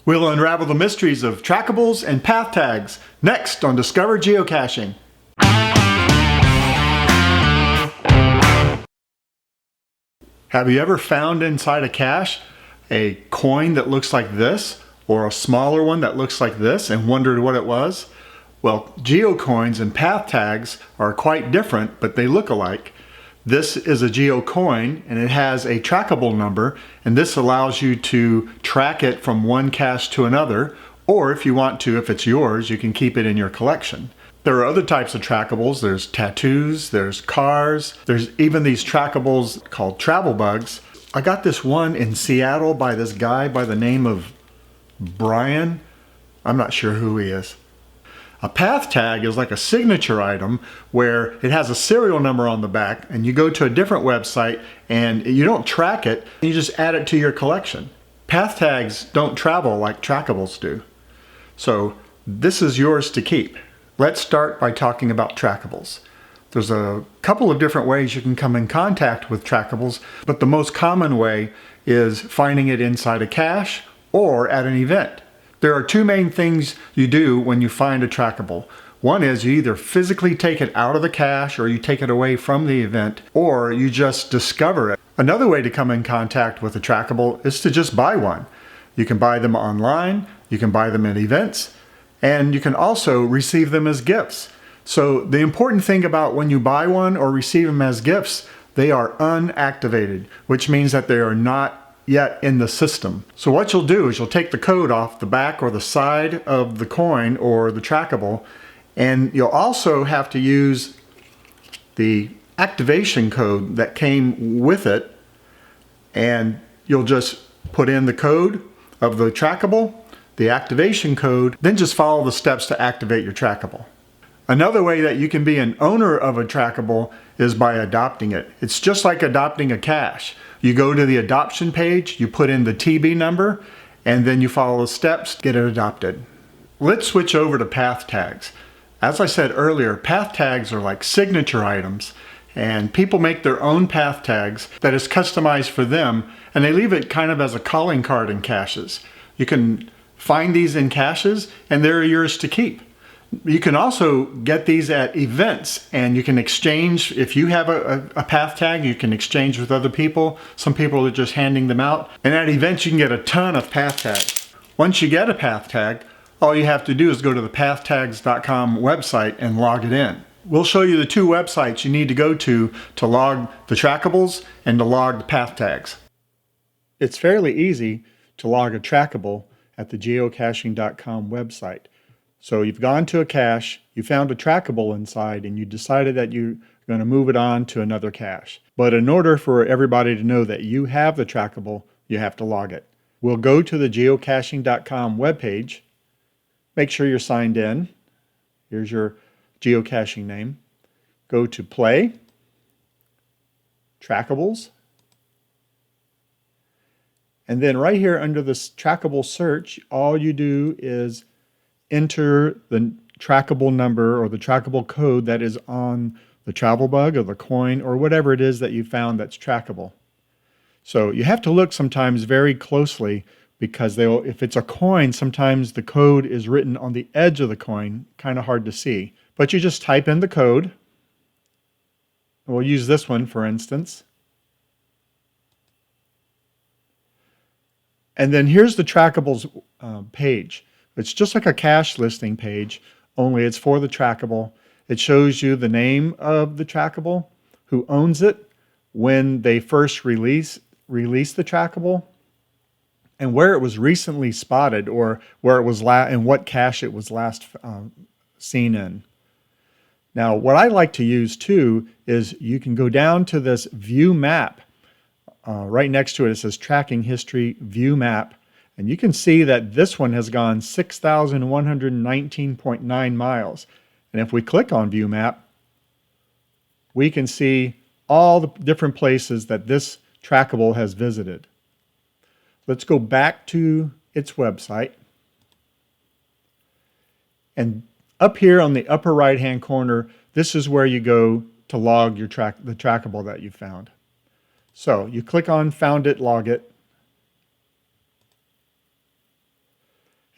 We'll unravel the mysteries of trackables and path tags next on Discover Geocaching. Have you ever found inside a cache a coin that looks like this, or a smaller one that looks like this, and wondered what it was? Well, geocoins and path tags are quite different, but they look alike. This is a geocoin and it has a trackable number, and this allows you to track it from one cache to another, or if you want to, if it's yours, you can keep it in your collection. There are other types of trackables. There's tattoos, there's cars, there's even these trackables called travel bugs. I got this one in Seattle by this guy by the name of Brian. I'm not sure who he is. A path tag is like a signature item where it has a serial number on the back, and you go to a different website and you don't track it, you just add it to your collection. Path tags don't travel like trackables do. So this is yours to keep. Let's start by talking about trackables. There's a couple of different ways you can come in contact with trackables, but the most common way is finding it inside a cache or at an event. There are two main things you do when you find a trackable. One is you either physically take it out of the cache or you take it away from the event, or you just discover it. Another way to come in contact with a trackable is to just buy one. You can buy them online, you can buy them at events, and you can also receive them as gifts. So the important thing about when you buy one or receive them as gifts, they are unactivated, which means that they are not yet in the system. So what you'll do is you'll take the code off the back or the side of the coin or the trackable, and you'll also have to use the activation code that came with it, and you'll just put in the code of the trackable, the activation code, then just follow the steps to activate your trackable. Another way that you can be an owner of a trackable is by adopting it. It's just like adopting a cache. You go to the adoption page, you put in the TB number, and then you follow the steps to get it adopted. Let's switch over to path tags. As I said earlier, path tags are like signature items, and people make their own path tags that is customized for them, and they leave it kind of as a calling card in caches. You can find these in caches, and they're yours to keep. You can also get these at events, and you can exchange. If you have a path tag, you can exchange with other people. Some people are just handing them out. And at events, you can get a ton of path tags. Once you get a path tag, all you have to do is go to the PathTags.com website and log it in. We'll show you the two websites you need to go to log the trackables and to log the path tags. It's fairly easy to log a trackable at the Geocaching.com website. So you've gone to a cache, you found a trackable inside, and you decided that you're going to move it on to another cache. But in order for everybody to know that you have the trackable, you have to log it. We'll go to the geocaching.com webpage. Make sure you're signed in. Here's your geocaching name. Go to Play, Trackables, and then right here under this trackable search, all you do is enter the trackable number or the trackable code that is on the travel bug or the coin or whatever it is that you found that's trackable. So you have to look sometimes very closely, because if it's a coin, sometimes the code is written on the edge of the coin, kind of hard to see. But you just type in the code. We'll use this one for instance. And then here's the trackables page. It's just like a cache listing page, only it's for the trackable. It shows you the name of the trackable, who owns it, when they first released the trackable, and where it was recently spotted, or where it was and what cache it was last seen in. Now, what I like to use too is you can go down to this view map. Right next to it, it says tracking history view map. And you can see that this one has gone 6,119.9 miles. And if we click on View Map, we can see all the different places that this trackable has visited. Let's go back to its website. And up here on the upper right-hand corner, this is where you go to log the trackable that you found. So you click on Found It, Log It.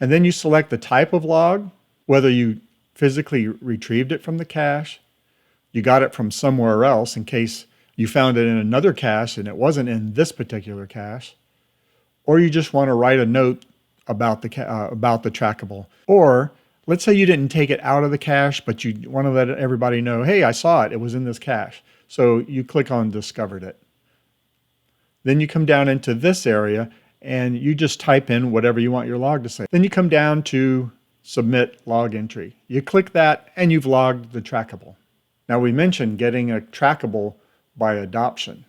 And then you select the type of log, whether you physically retrieved it from the cache, you got it from somewhere else in case you found it in another cache and it wasn't in this particular cache, or you just want to write a note about the trackable. Or let's say you didn't take it out of the cache, but you want to let everybody know, hey, I saw it, it was in this cache. So you click on Discovered It. Then you come down into this area and you just type in whatever you want your log to say. Then you come down to Submit Log Entry. You click that and you've logged the trackable. Now we mentioned getting a trackable by adoption.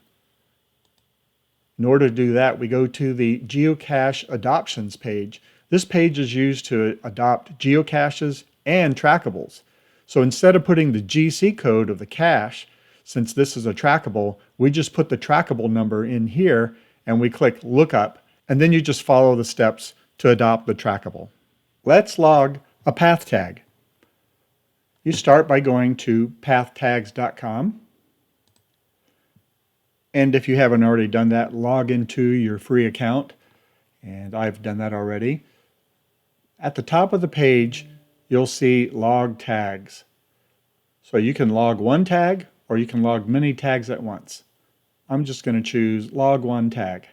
In order to do that, we go to the Geocache Adoptions page. This page is used to adopt geocaches and trackables. So instead of putting the GC code of the cache, since this is a trackable, we just put the trackable number in here and we click Lookup, and then you just follow the steps to adopt the trackable. Let's log a path tag. You start by going to pathtags.com. And if you haven't already done that, log into your free account. And I've done that already. At the top of the page, you'll see log tags. So you can log one tag or you can log many tags at once. I'm just going to choose log one tag.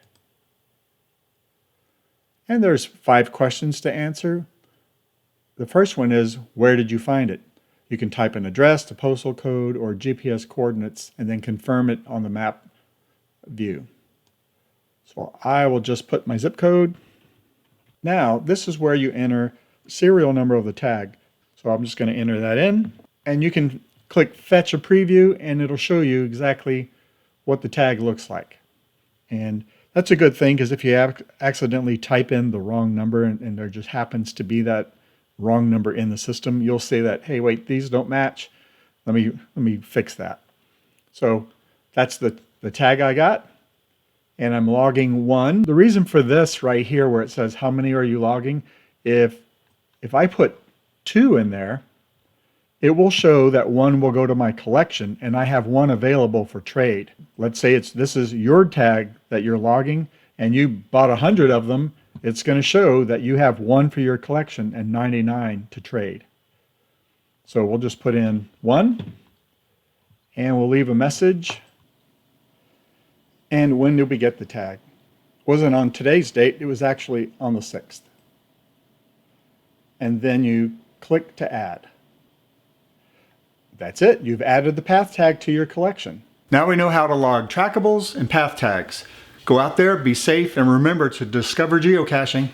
And there's 5 questions to answer. The first one is, where did you find it? You can type an address, the postal code, or GPS coordinates, and then confirm it on the map view. So I will just put my zip code. Now, this is where you enter the serial number of the tag. So I'm just going to enter that in, and you can click Fetch a Preview, and it'll show you exactly what the tag looks like. And that's a good thing, because if you accidentally type in the wrong number and there just happens to be that wrong number in the system, you'll say that, hey, wait, these don't match. Let me fix that. So that's the tag I got, and I'm logging 1. The reason for this right here where it says how many are you logging, if I put 2 in there, it will show that 1 will go to my collection and I have 1 available for trade. Let's say this is your tag that you're logging and you bought 100 of them. It's going to show that you have 1 for your collection and 99 to trade. So we'll just put in 1 and we'll leave a message. And when did we get the tag? It wasn't on today's date, it was actually on the 6th. And then you click to add. That's it, you've added the path tag to your collection. Now we know how to log trackables and path tags. Go out there, be safe, and remember to discover geocaching.